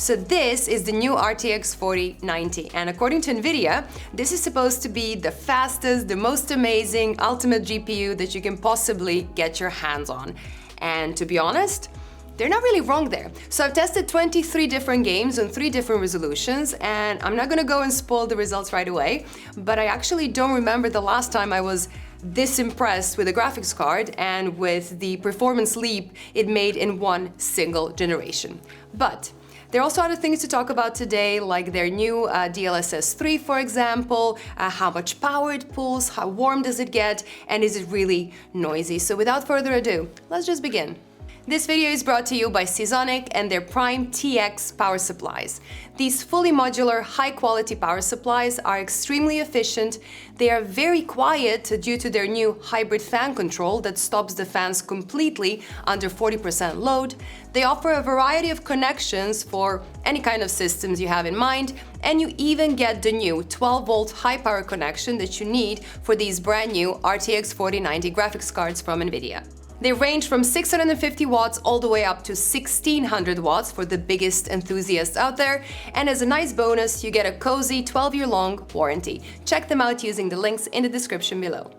So this is the new RTX 4090, and according to Nvidia, this is supposed to be the fastest, the most amazing, ultimate GPU that you can possibly get your hands on. And to be honest, they're not really wrong there. So I've tested 23 different games on 3 different resolutions, and I'm not gonna go and spoil the results right away, but I actually don't remember the last time I was this impressed with a graphics card and with the performance leap it made in one single generation. But there are also other things to talk about today, like their new DLSS 3, for example, how much power it pulls, how warm does it get, and is it really noisy? So without further ado, let's just begin. This video is brought to you by Seasonic and their Prime TX power supplies. These fully modular, high-quality power supplies are extremely efficient. They are very quiet due to their new hybrid fan control that stops the fans completely under 40% load. They offer a variety of connections for any kind of systems you have in mind, and you even get the new 12-volt high-power connection that you need for these brand new RTX 4090 graphics cards from Nvidia. They range from 650 watts all the way up to 1600 watts for the biggest enthusiasts out there, and as a nice bonus, you get a cozy 12-year-long warranty. Check them out using the links in the description below.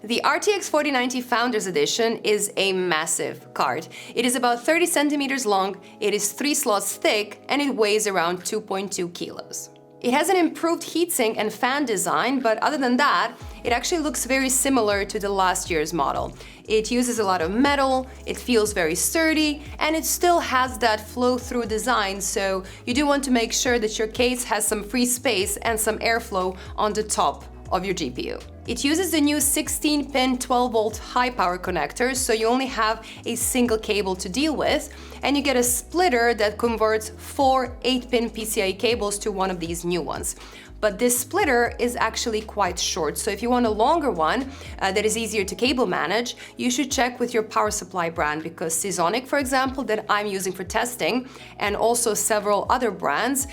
The RTX 4090 Founders Edition is a massive card. It is about 30 centimeters long, it is 3 slots thick, and it weighs around 2.2 kilos. It has an improved heatsink and fan design, but other than that, it actually looks very similar to the last year's model. It uses a lot of metal, it feels very sturdy, and it still has that flow-through design, so you do want to make sure that your case has some free space and some airflow on the top of your GPU. It uses the new 16-pin 12-volt high-power connector, so you only have a single cable to deal with, and you get a splitter that converts 4 8-pin PCIe cables to one of these new ones. But this splitter is actually quite short, so if you want a longer one that is easier to cable manage, you should check with your power supply brand, because Seasonic, for example, that I'm using for testing, and also several other brands,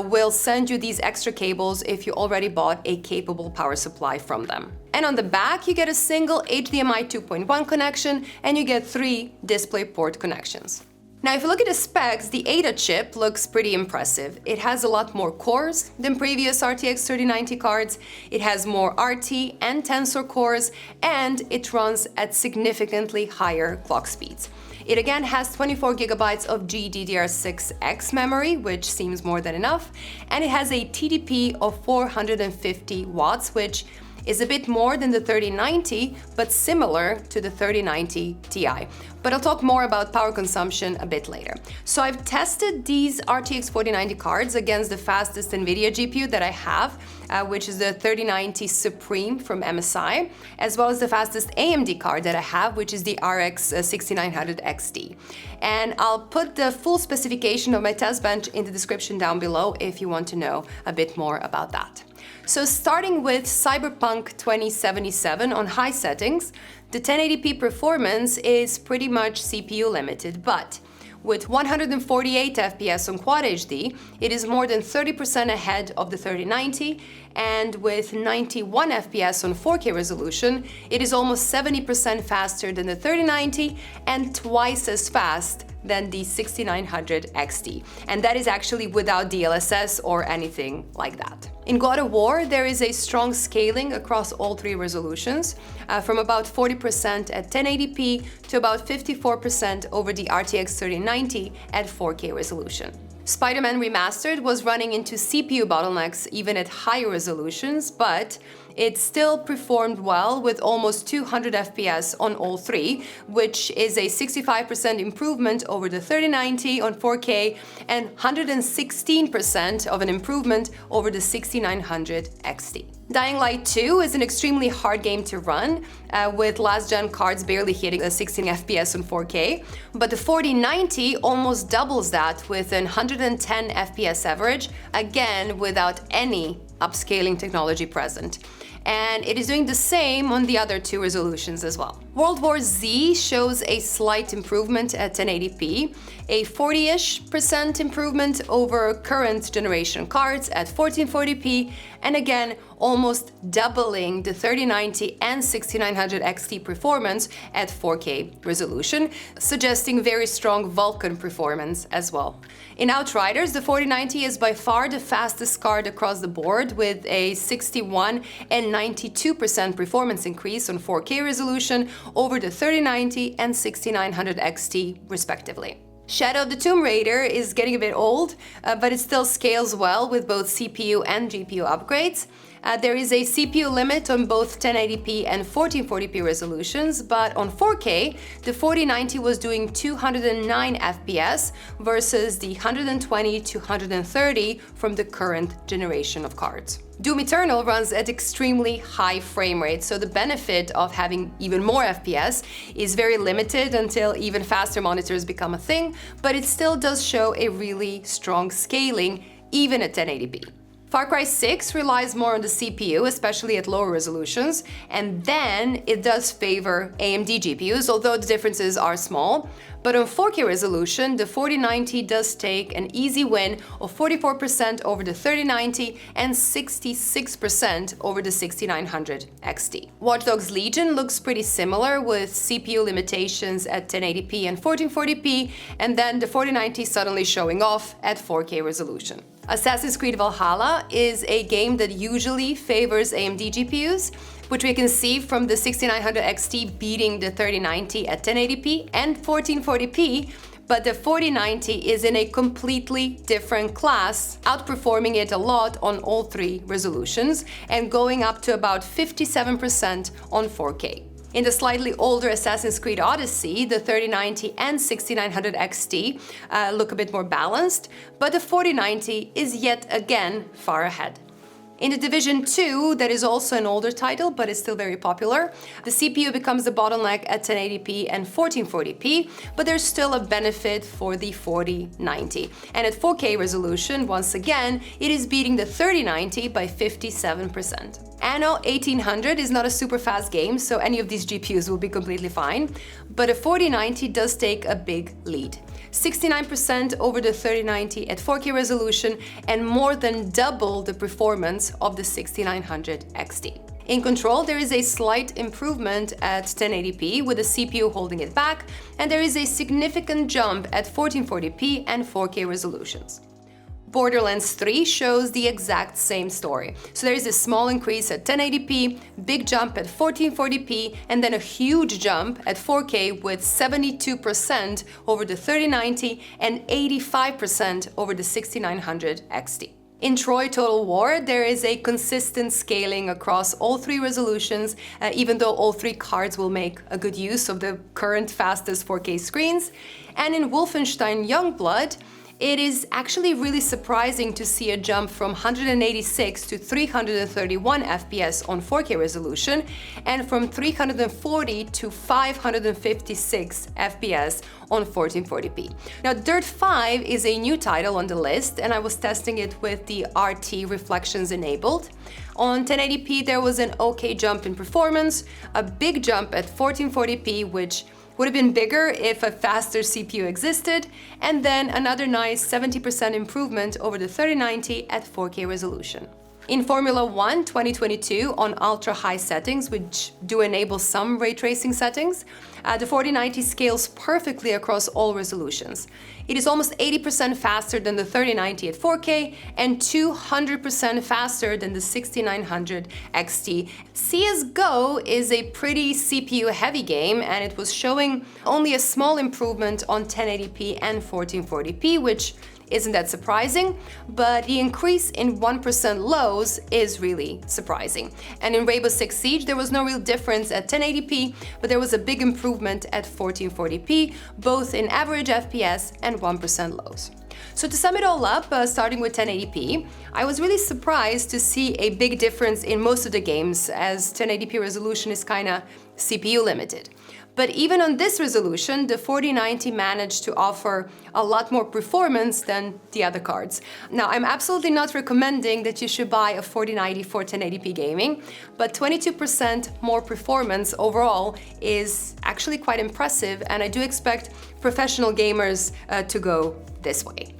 will send you these extra cables if you already bought a capable power supply from them. And on the back, you get a single HDMI 2.1 connection, and you get 3 DisplayPort connections. Now, if you look at the specs, the Ada chip looks pretty impressive. It has a lot more cores than previous RTX 3090 cards, it has more RT and Tensor cores, and it runs at significantly higher clock speeds. It again has 24 gigabytes of GDDR6X memory, which seems more than enough, and it has a TDP of 450 watts, which is a bit more than the 3090, but similar to the 3090 Ti. But I'll talk more about power consumption a bit later. So I've tested these RTX 4090 cards against the fastest Nvidia GPU that I have, which is the 3090 Supreme from MSI, as well as the fastest AMD card that I have, which is the RX 6900 XT. And I'll put the full specification of my test bench in the description down below if you want to know a bit more about that. So starting with Cyberpunk 2077 on high settings, the 1080p performance is pretty much CPU limited, but with 148 FPS on Quad HD, it is more than 30% ahead of the 3090, and with 91 FPS on 4K resolution, it is almost 70% faster than the 3090 and twice as fast than the 6900 XT. And that is actually without DLSS or anything like that. In God of War, there is a strong scaling across all 3 resolutions, from about 40% at 1080p to about 54% over the RTX 3090 at 4K resolution. Spider-Man Remastered was running into CPU bottlenecks even at higher resolutions, but it still performed well with almost 200 FPS on all 3, which is a 65% improvement over the 3090 on 4K and 116% of an improvement over the 6900 XT. Dying Light 2 is an extremely hard game to run, with last-gen cards barely hitting a 16 FPS on 4K, but the 4090 almost doubles that with an 110 FPS average, again without any upscaling technology present. And it is doing the same on the other 2 resolutions as well. World War Z shows a slight improvement at 1080p, a 40-ish% improvement over current generation cards at 1440p, and again, almost doubling the 3090 and 6900 XT performance at 4K resolution, suggesting very strong Vulkan performance as well. In Outriders, the 4090 is by far the fastest card across the board, with a 61 and 92% performance increase on 4K resolution over the 3090 and 6900 XT respectively. Shadow of the Tomb Raider is getting a bit old, but it still scales well with both CPU and GPU upgrades. There is a CPU limit on both 1080p and 1440p resolutions, but on 4K, the 4090 was doing 209 FPS versus the 120 to 130 from the current generation of cards. Doom Eternal runs at extremely high frame rates, so the benefit of having even more FPS is very limited until even faster monitors become a thing, but it still does show a really strong scaling even at 1080p. Far Cry 6 relies more on the CPU, especially at lower resolutions, and then it does favor AMD GPUs, although the differences are small. But on 4K resolution, the 4090 does take an easy win of 44% over the 3090 and 66% over the 6900 XT. Watch Dogs Legion looks pretty similar, with CPU limitations at 1080p and 1440p, and then the 4090 suddenly showing off at 4K resolution. Assassin's Creed Valhalla is a game that usually favors AMD GPUs, which we can see from the 6900 XT beating the 3090 at 1080p and 1440p, but the 4090 is in a completely different class, outperforming it a lot on all three resolutions and going up to about 57% on 4K. In the slightly older Assassin's Creed Odyssey, the 3090 and 6900 XT look a bit more balanced, but the 4090 is yet again far ahead. In The Division 2, that is also an older title, but it's still very popular, the CPU becomes the bottleneck at 1080p and 1440p, but there's still a benefit for the 4090. And at 4K resolution, once again, it is beating the 3090 by 57%. Anno 1800 is not a super fast game, so any of these GPUs will be completely fine, but a 4090 does take a big lead. 69% over the 3090 at 4K resolution and more than double the performance of the 6900 XT. In Control, there is a slight improvement at 1080p with the CPU holding it back, and there is a significant jump at 1440p and 4K resolutions. Borderlands 3 shows the exact same story. So there is a small increase at 1080p, big jump at 1440p, and then a huge jump at 4K with 72% over the 3090 and 85% over the 6900 XT. In Troy Total War, there is a consistent scaling across all three resolutions, even though all three cards will make a good use of the current fastest 4K screens. And in Wolfenstein Youngblood, it is actually really surprising to see a jump from 186 to 331 FPS on 4K resolution and from 340 to 556 FPS on 1440p. Now, Dirt 5 is a new title on the list, and I was testing it with the RT reflections enabled. On 1080p, there was an okay jump in performance, a big jump at 1440p, which would have been bigger if a faster CPU existed, and then another nice 70% improvement over the 3090 at 4K resolution. In Formula 1 2022 on ultra-high settings, which do enable some ray tracing settings, the 4090 scales perfectly across all resolutions. It is almost 80% faster than the 3090 at 4K and 200% faster than the 6900 XT. CSGO is a pretty CPU-heavy game, and it was showing only a small improvement on 1080p and 1440p, which isn't that surprising, but the increase in 1% lows is really surprising. And in Rainbow Six Siege, there was no real difference at 1080p, but there was a big improvement at 1440p, both in average FPS and 1% lows. So to sum it all up, starting with 1080p, I was really surprised to see a big difference in most of the games, as 1080p resolution is kinda CPU limited. But even on this resolution, the 4090 managed to offer a lot more performance than the other cards. Now, I'm absolutely not recommending that you should buy a 4090 for 1080p gaming, but 22% more performance overall is actually quite impressive, and I do expect professional gamers to go this way.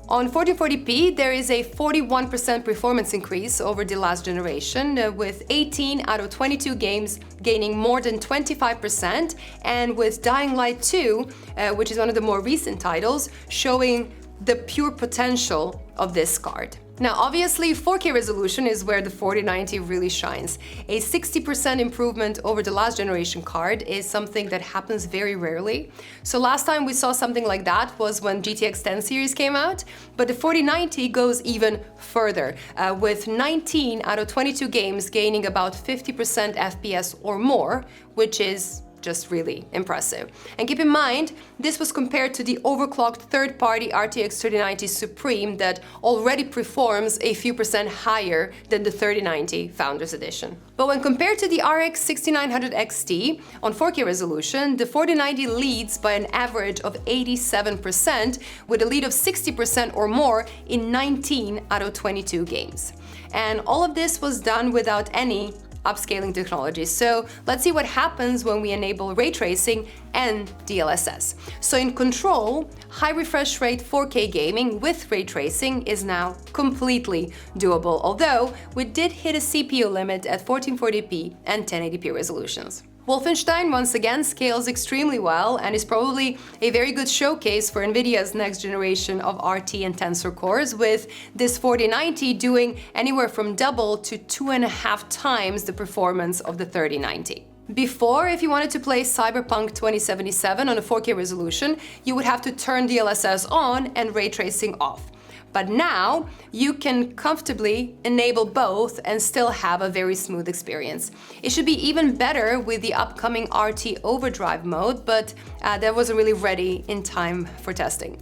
On 1440p, there is a 41% performance increase over the last generation, with 18 out of 22 games gaining more than 25%, and with Dying Light 2, which is one of the more recent titles, showing the pure potential of this card. Now, obviously, 4K resolution is where the 4090 really shines. A 60% improvement over the last generation card is something that happens very rarely. So last time we saw something like that was when GTX 10 series came out, but the 4090 goes even further, with 19 out of 22 games gaining about 50% FPS or more, which is just really impressive. And keep in mind, this was compared to the overclocked third-party RTX 3090 Supreme that already performs a few percent higher than the 3090 Founders Edition. But when compared to the RX 6900 XT on 4K resolution, the 4090 leads by an average of 87%, with a lead of 60% or more in 19 out of 22 games. And all of this was done without any upscaling technology. So let's see what happens when we enable ray tracing and DLSS. So in Control, high refresh rate 4K gaming with ray tracing is now completely doable, although we did hit a CPU limit at 1440p and 1080p resolutions. Wolfenstein once again scales extremely well and is probably a very good showcase for Nvidia's next generation of RT and Tensor cores, with this 4090 doing anywhere from double to 2.5 times the performance of the 3090. Before, if you wanted to play Cyberpunk 2077 on a 4K resolution, you would have to turn DLSS on and ray tracing off. But now you can comfortably enable both and still have a very smooth experience. It should be even better with the upcoming RT Overdrive mode, but that wasn't really ready in time for testing.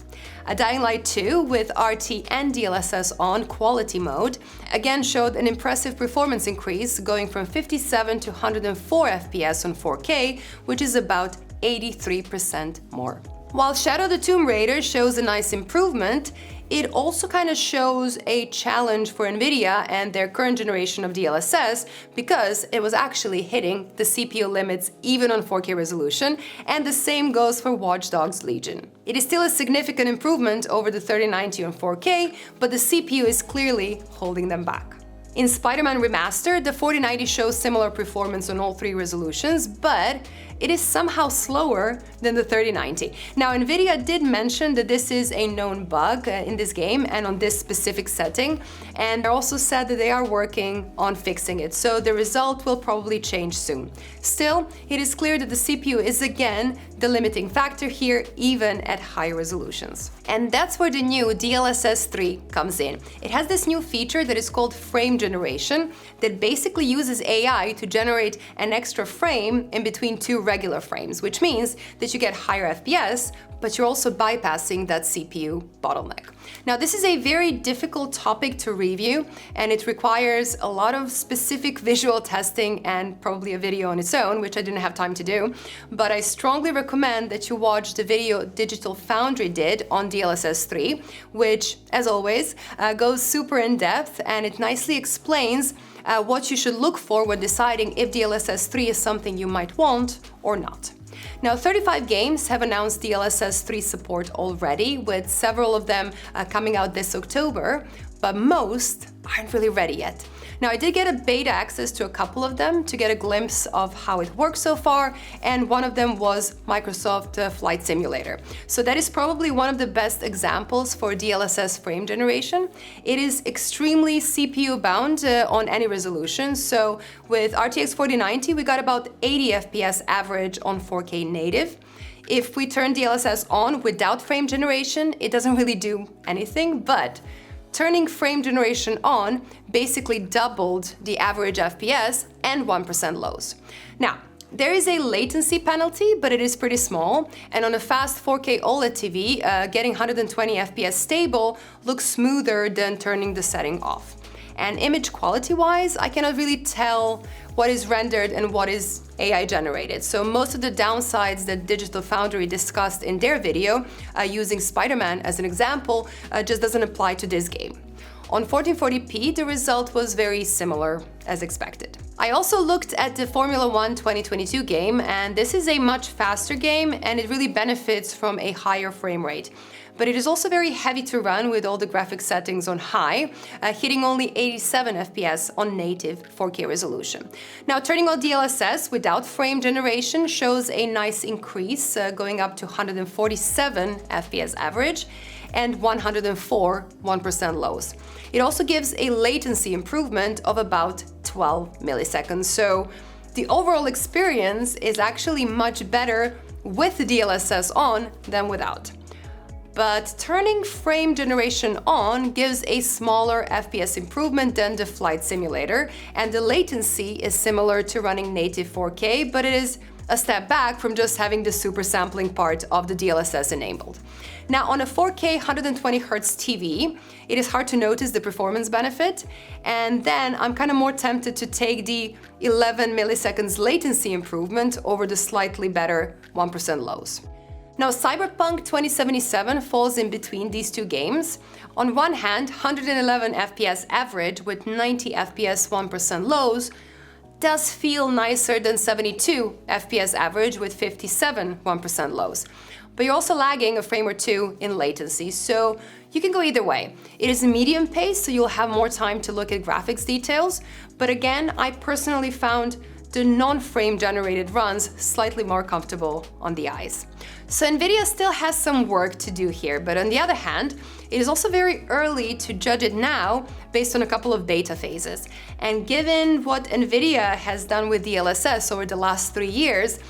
Dying Light 2 with RT and DLSS on quality mode again showed an impressive performance increase, going from 57 to 104 FPS on 4K, which is about 83% more. While Shadow the Tomb Raider shows a nice improvement, it also kind of shows a challenge for Nvidia and their current generation of DLSS, because it was actually hitting the CPU limits even on 4K resolution, and the same goes for Watch Dogs Legion. It is still a significant improvement over the 3090 on 4K, but the CPU is clearly holding them back. In Spider-Man Remastered, the 4090 shows similar performance on all three resolutions, but it is somehow slower than the 3090. Now, Nvidia did mention that this is a known bug in this game and on this specific setting, and they also said that they are working on fixing it, so the result will probably change soon. Still, it is clear that the CPU is again the limiting factor here, even at high resolutions. And that's where the new DLSS 3 comes in. It has this new feature that is called frame generation that basically uses AI to generate an extra frame in between two regular frames, which means that you get higher FPS, but you're also bypassing that CPU bottleneck. Now, this is a very difficult topic to review, and it requires a lot of specific visual testing and probably a video on its own, which I didn't have time to do, but I strongly recommend that you watch the video Digital Foundry did on DLSS 3, which, as always, goes super in depth, and it nicely explains what you should look for when deciding if DLSS 3 is something you might want or not. Now, 35 games have announced DLSS 3 support already, with several of them coming out this October, but most aren't really ready yet. Now, I did get a beta access to a couple of them to get a glimpse of how it works so far, and one of them was Microsoft Flight Simulator. So that is probably one of the best examples for DLSS frame generation. It is extremely CPU bound on any resolution. So with RTX 4090, we got about 80 FPS average on 4K native. If we turn DLSS on without frame generation, it doesn't really do anything, but turning frame generation on basically doubled the average FPS and 1% lows. Now, there is a latency penalty, but it is pretty small, and on a fast 4K OLED TV, getting 120 FPS stable looks smoother than turning the setting off. And image quality-wise, I cannot really tell what is rendered and what is AI generated. So most of the downsides that Digital Foundry discussed in their video, using Spider-Man as an example, just doesn't apply to this game. On 1440p, the result was very similar as expected. I also looked at the Formula 1 2022 game, and this is a much faster game and it really benefits from a higher frame rate. But it is also very heavy to run with all the graphics settings on high, hitting only 87 FPS on native 4K resolution. Now, turning on DLSS without frame generation shows a nice increase, going up to 147 FPS average and 104 1% lows. It also gives a latency improvement of about 12 milliseconds. So the overall experience is actually much better with the DLSS on than without. But turning frame generation on gives a smaller FPS improvement than the flight simulator, and the latency is similar to running native 4K, but it is a step back from just having the super sampling part of the DLSS enabled. Now, on a 4K 120Hz TV, it is hard to notice the performance benefit, and then I'm kind of more tempted to take the 11 milliseconds latency improvement over the slightly better 1% lows. Now, Cyberpunk 2077 falls in between these two games. On one hand, 111 FPS average with 90 FPS 1% lows does feel nicer than 72 FPS average with 57 1% lows. But you're also lagging a frame or two in latency, so you can go either way. It is a medium pace, so you'll have more time to look at graphics details. But again, I personally found the non-frame generated runs slightly more comfortable on the eyes. So Nvidia still has some work to do here, but on the other hand, it is also very early to judge it now based on a couple of beta phases. And given what Nvidia has done with DLSS over the last 3 years,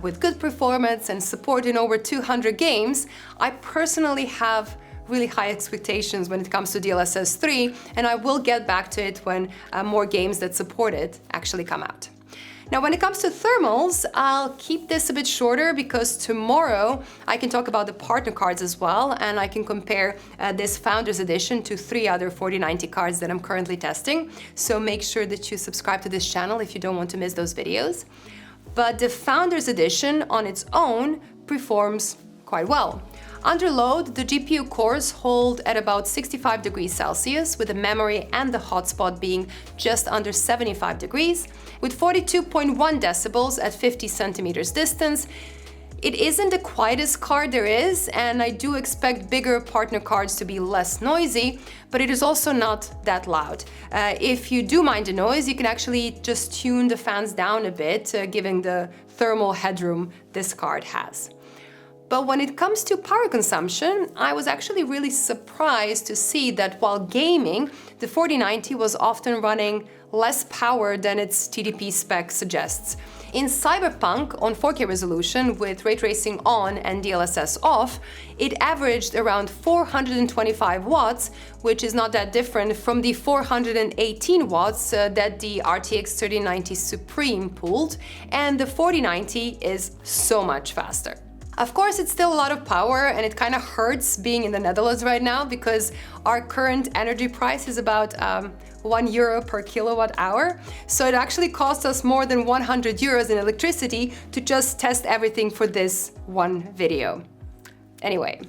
with good performance and support in over 200 games, I personally have really high expectations when it comes to DLSS 3, and I will get back to it when more games that support it actually come out. Now, when it comes to thermals, I'll keep this a bit shorter because tomorrow I can talk about the partner cards as well, and I can compare this Founders Edition to 3 other 4090 cards that I'm currently testing. So make sure that you subscribe to this channel if you don't want to miss those videos. But the Founders Edition on its own performs quite well. Under load, the GPU cores hold at about 65 degrees Celsius, with the memory and the hotspot being just under 75 degrees, with 42.1 decibels at 50 centimeters distance. It isn't the quietest card there is, and I do expect bigger partner cards to be less noisy, but it is also not that loud. If you do mind the noise, you can actually just tune the fans down a bit, given the thermal headroom this card has. But when it comes to power consumption, I was actually really surprised to see that while gaming, the 4090 was often running less power than its TDP spec suggests. In Cyberpunk on 4K resolution with ray tracing on and DLSS off, it averaged around 425 watts, which is not that different from the 418 watts that the RTX 3090 Supreme pulled, and the 4090 is so much faster. Of course, it's still a lot of power, and it kind of hurts being in the Netherlands right now because our current energy price is about €1 per kilowatt hour. So it actually cost us more than 100 euros in electricity to just test everything for this one video. Anyway,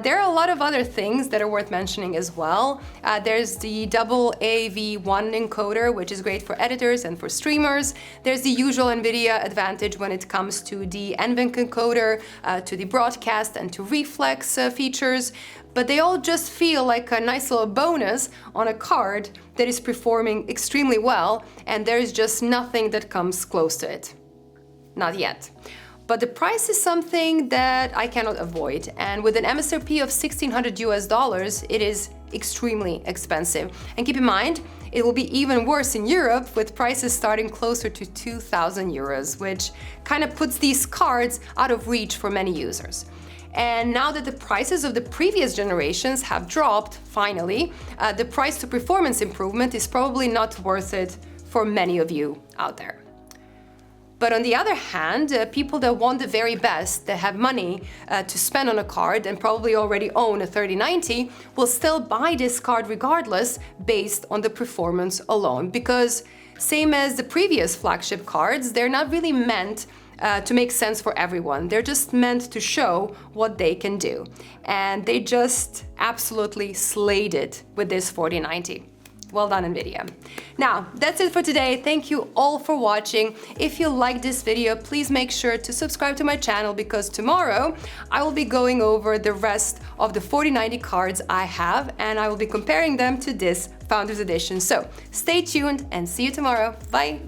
there are a lot of other things that are worth mentioning as well. There's the double AV1 encoder, which is great for editors and for streamers. There's the usual Nvidia advantage when it comes to the NVENC encoder, to the broadcast and to reflex features, but they all just feel like a nice little bonus on a card that is performing extremely well, and there's just nothing that comes close to it. Not yet. But the price is something that I cannot avoid, and with an MSRP of $1,600 it is extremely expensive. And keep in mind, it will be even worse in Europe, with prices starting closer to 2,000 euros, which kind of puts these cards out of reach for many users. And now that the prices of the previous generations have dropped, finally, the price to performance improvement is probably not worth it for many of you out there. But on the other hand, people that want the very best, that have money to spend on a card and probably already own a 3090, will still buy this card regardless based on the performance alone. Because same as the previous flagship cards, they're not really meant to make sense for everyone. They're just meant to show what they can do. And they just absolutely slayed it with this 4090. Well done, Nvidia. Now, that's it for today. Thank you all for watching. If you liked this video, please make sure to subscribe to my channel, because tomorrow I will be going over the rest of the 4090 cards I have, and I will be comparing them to this Founders Edition. So stay tuned and see you tomorrow. Bye.